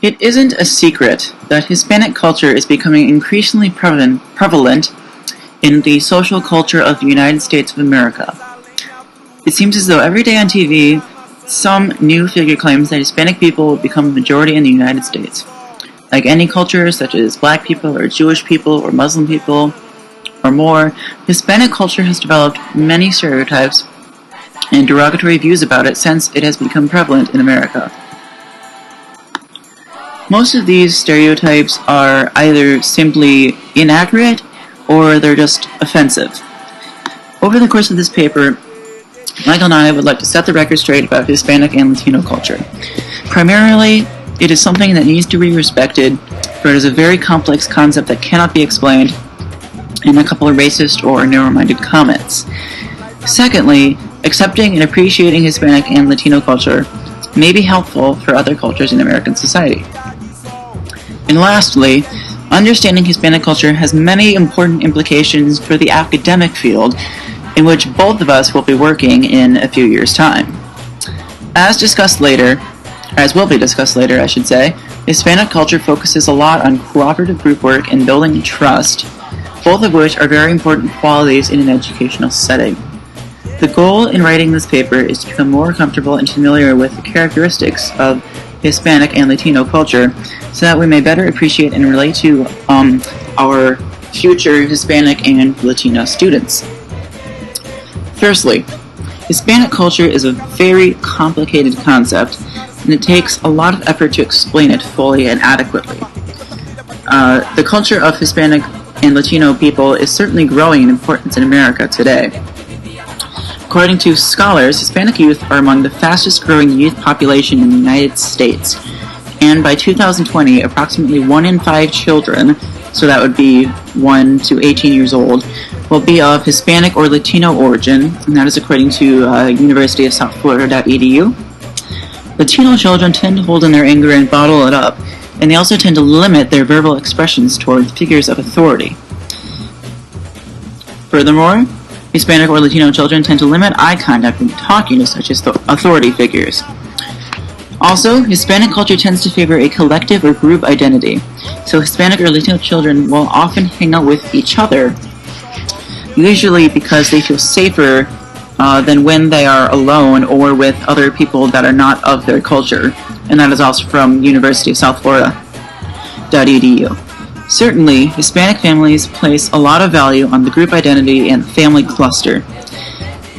It isn't a secret that Hispanic culture is becoming increasingly prevalent in the social culture of the United States of America. It seems as though every day on TV, some new figure claims that Hispanic people will become the majority in the United States. Like any culture, such as Black people or Jewish people or Muslim people or more, Hispanic culture has developed many stereotypes and derogatory views about it since it has become prevalent in America. Most of these stereotypes are either simply inaccurate or they're just offensive. Over the course of this paper, Michael and I would like to set the record straight about Hispanic and Latino culture. Primarily, it is something that needs to be respected, for it is a very complex concept that cannot be explained in a couple of racist or narrow-minded comments. Secondly, accepting and appreciating Hispanic and Latino culture may be helpful for other cultures in American society. And lastly, understanding Hispanic culture has many important implications for the academic field in which both of us will be working in a few years' time. As will be discussed later, I should say, Hispanic culture focuses a lot on cooperative group work and building trust, both of which are very important qualities in an educational setting. The goal in writing this paper is to become more comfortable and familiar with the characteristics of Hispanic and Latino culture so that we may better appreciate and relate to our future Hispanic and Latino students. Firstly, Hispanic culture is a very complicated concept, and it takes a lot of effort to explain it fully and adequately. The culture of Hispanic and Latino people is certainly growing in importance in America today. According to scholars, Hispanic youth are among the fastest growing youth population in the United States, and by 2020, approximately 1 in 5 children, so that would be 1 to 18 years old, will be of Hispanic or Latino origin, and that is according to University of South Florida.edu. Latino children tend to hold in their anger and bottle it up, and they also tend to limit their verbal expressions toward figures of authority. Furthermore, Hispanic or Latino children tend to limit eye contact when talking to such authority figures. Also, Hispanic culture tends to favor a collective or group identity, so Hispanic or Latino children will often hang out with each other, usually because they feel safer than when they are alone or with other people that are not of their culture, and that is also from University of South Florida.edu. Certainly, Hispanic families place a lot of value on the group identity and the family cluster.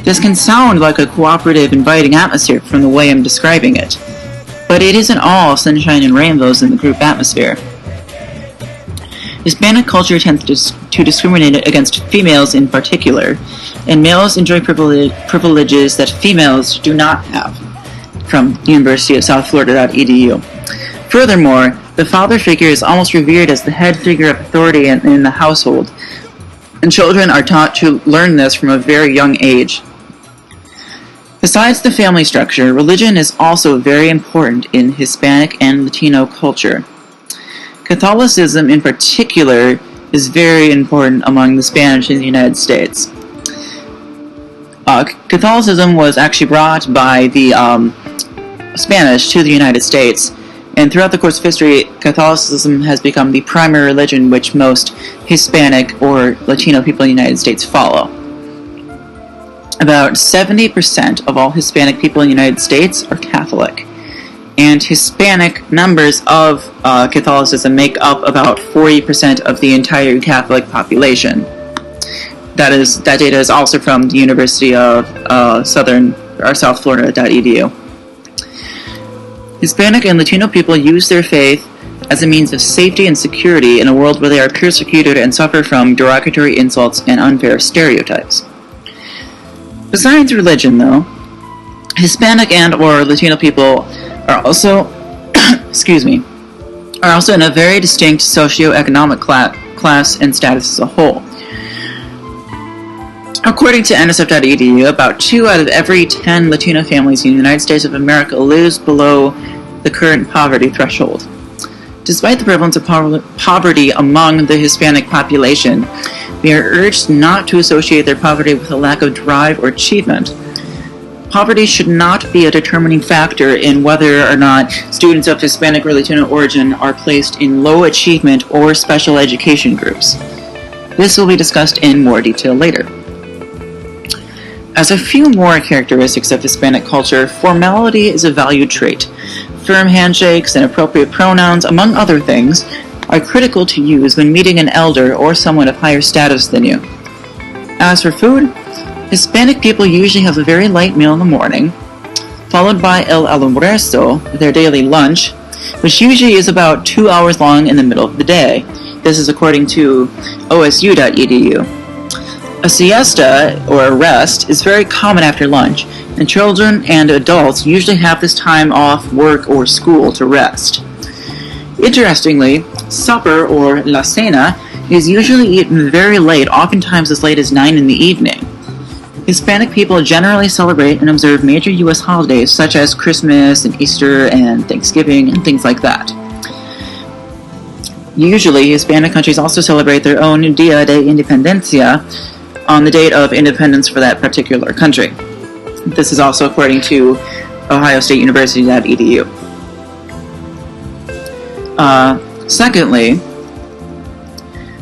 This can sound like a cooperative, inviting atmosphere from the way I'm describing it, but it isn't all sunshine and rainbows in the group atmosphere. Hispanic culture tends to discriminate against females in particular, and males enjoy privileges that females do not have, from University of South Florida.edu. Furthermore, the father figure is almost revered as the head figure of authority in the household, and children are taught to learn this from a very young age. Besides the family structure, religion is also very important in Hispanic and Latino culture. Catholicism in particular is very important among the Spanish in the United States. Catholicism was actually brought by the Spanish to the United States, and throughout the course of history, Catholicism has become the primary religion which most Hispanic or Latino people in the United States follow. About 70% of all Hispanic people in the United States are Catholic, and Hispanic members of Catholicism make up about 40% of the entire Catholic population. That data is also from the University of South Florida.edu. Hispanic and Latino people use their faith as a means of safety and security in a world where they are persecuted and suffer from derogatory insults and unfair stereotypes. Besides religion, though, Hispanic and or Latino people are also in a very distinct socioeconomic class and status as a whole. According to NSF.edu, about 2 out of every 10 Latino families in the United States of America lives below the current poverty threshold. Despite the prevalence of poverty among the Hispanic population, we are urged not to associate their poverty with a lack of drive or achievement. Poverty should not be a determining factor in whether or not students of Hispanic or Latino origin are placed in low achievement or special education groups. This will be discussed in more detail later. As a few more characteristics of Hispanic culture, formality is a valued trait. Firm handshakes and appropriate pronouns, among other things, are critical to use when meeting an elder or someone of higher status than you. As for food, Hispanic people usually have a very light meal in the morning, followed by el almuerzo, their daily lunch, which usually is about 2 hours long in the middle of the day. This is according to osu.edu. A siesta, or a rest, is very common after lunch, and children and adults usually have this time off work or school to rest. Interestingly, supper, or la cena, is usually eaten very late, oftentimes as late as 9 in the evening. Hispanic people generally celebrate and observe major U.S. holidays such as Christmas and Easter and Thanksgiving and things like that. Usually, Hispanic countries also celebrate their own Dia de Independencia on the date of independence for that particular country. This is also according to ohiostateuniversity.edu. Secondly,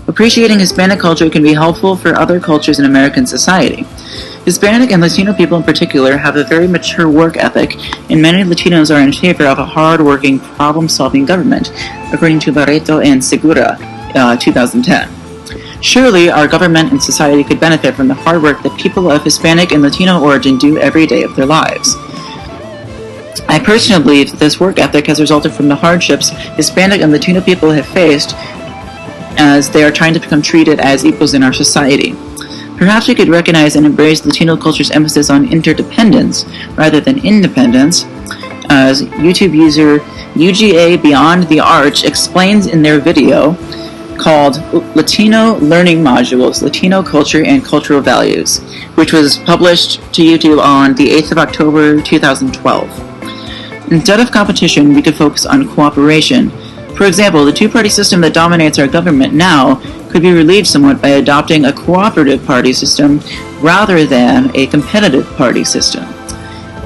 appreciating Hispanic culture can be helpful for other cultures in American society. Hispanic and Latino people in particular have a very mature work ethic, and many Latinos are in favor of a hard-working, problem-solving government, according to Barreto and Segura, 2010. Surely, our government and society could benefit from the hard work that people of Hispanic and Latino origin do every day of their lives. I personally believe that this work ethic has resulted from the hardships Hispanic and Latino people have faced as they are trying to become treated as equals in our society. Perhaps we could recognize and embrace Latino culture's emphasis on interdependence rather than independence, as YouTube user UGA Beyond the Arch explains in their video called Latino Learning Modules, Latino Culture and Cultural Values, which was published to YouTube on the 8th of October 2012. Instead of competition, we could focus on cooperation. For example, the two-party system that dominates our government now could be relieved somewhat by adopting a cooperative party system rather than a competitive party system.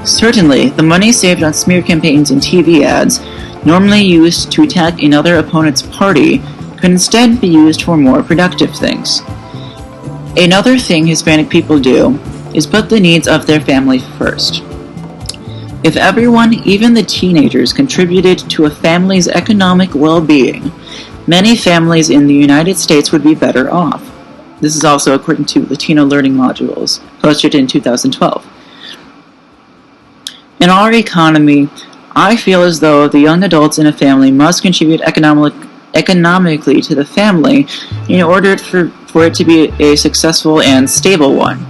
Certainly, the money saved on smear campaigns and TV ads, normally used to attack another opponent's party, could instead be used for more productive things. Another thing Hispanic people do is put the needs of their family first. If everyone, even the teenagers, contributed to a family's economic well-being, many families in the United States would be better off. This is also according to Latino Learning Modules, posted in 2012. In our economy, I feel as though the young adults in a family must contribute economically to the family in order for it to be a successful and stable one.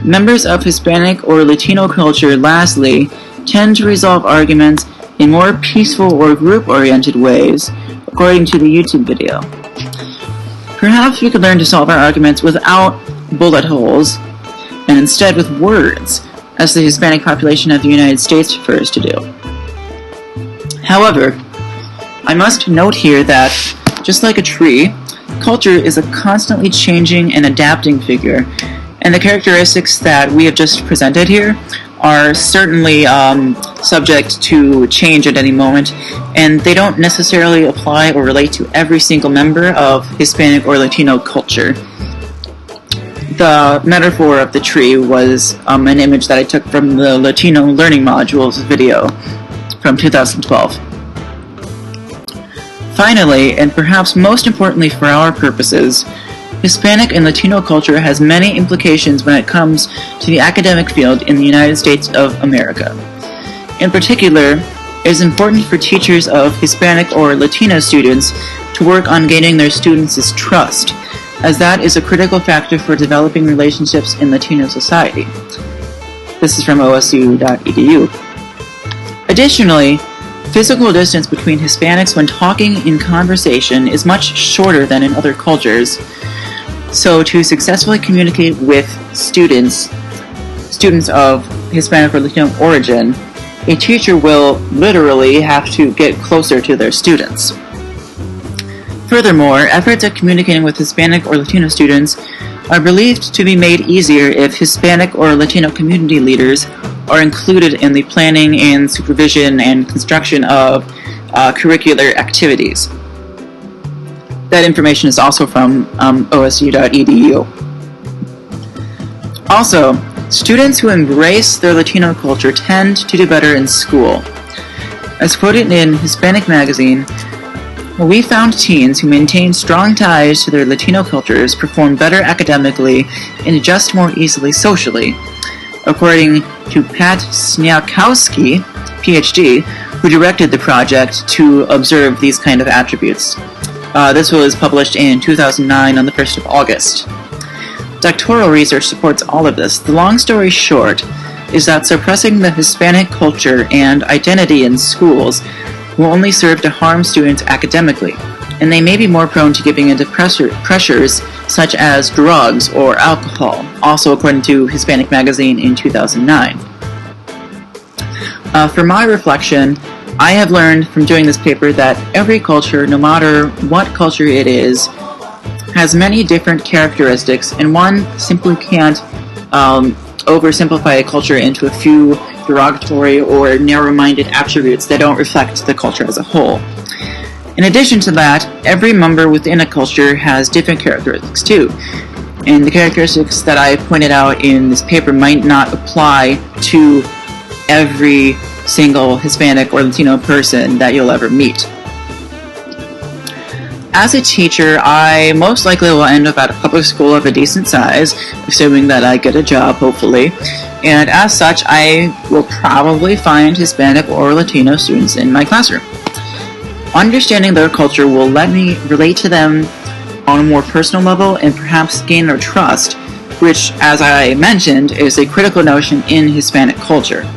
Members of Hispanic or Latino culture, lastly, tend to resolve arguments in more peaceful or group-oriented ways, according to the YouTube video. Perhaps we could learn to solve our arguments without bullet holes, and instead with words, as the Hispanic population of the United States prefers to do. However, I must note here that, just like a tree, culture is a constantly changing and adapting figure, and the characteristics that we have just presented here are certainly subject to change at any moment, and they don't necessarily apply or relate to every single member of Hispanic or Latino culture. The metaphor of the tree was an image that I took from the Latino Learning Modules video from 2012. Finally, and perhaps most importantly for our purposes, Hispanic and Latino culture has many implications when it comes to the academic field in the United States of America. In particular, it is important for teachers of Hispanic or Latino students to work on gaining their students' trust, as that is a critical factor for developing relationships in Latino society. This is from osu.edu. Additionally, physical distance between Hispanics when talking in conversation is much shorter than in other cultures. So to successfully communicate with students of Hispanic or Latino origin, a teacher will literally have to get closer to their students. Furthermore, efforts at communicating with Hispanic or Latino students are believed to be made easier if Hispanic or Latino community leaders are included in the planning and supervision and construction of curricular activities. That information is also from osu.edu. Also, students who embrace their Latino culture tend to do better in school. As quoted in Hispanic Magazine, we found teens who maintain strong ties to their Latino cultures perform better academically and adjust more easily socially, according to Pat Sniakowski, PhD, who directed the project to observe these kind of attributes. This was published in 2009 on the 1st of August. Doctoral research supports all of this. The long story short is that suppressing the Hispanic culture and identity in schools will only serve to harm students academically, and they may be more prone to giving into pressures such as drugs or alcohol, also according to Hispanic Magazine in 2009. For my reflection, I have learned from doing this paper that every culture, no matter what culture it is, has many different characteristics, and one simply can't oversimplify a culture into a few derogatory or narrow-minded attributes that don't reflect the culture as a whole. In addition to that, every member within a culture has different characteristics too, and the characteristics that I pointed out in this paper might not apply to every single Hispanic or Latino person that you'll ever meet. As a teacher, I most likely will end up at a public school of a decent size, assuming that I get a job, hopefully, and as such, I will probably find Hispanic or Latino students in my classroom. Understanding their culture will let me relate to them on a more personal level and perhaps gain their trust, which, as I mentioned, is a critical notion in Hispanic culture.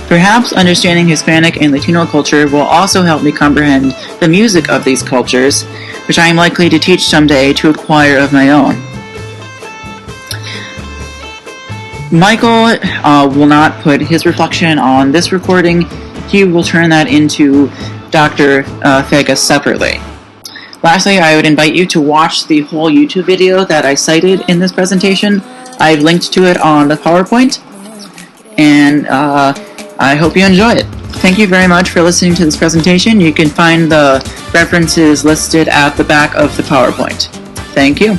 Perhaps understanding Hispanic and Latino culture will also help me comprehend the music of these cultures, which I am likely to teach someday to acquire of my own. Michael will not put his reflection on this recording. He will turn that into Dr. Faga separately. Lastly, I would invite you to watch the whole YouTube video that I cited in this presentation. I've linked to it on the PowerPoint, and I hope you enjoy it. Thank you very much for listening to this presentation. You can find the references listed at the back of the PowerPoint. Thank you.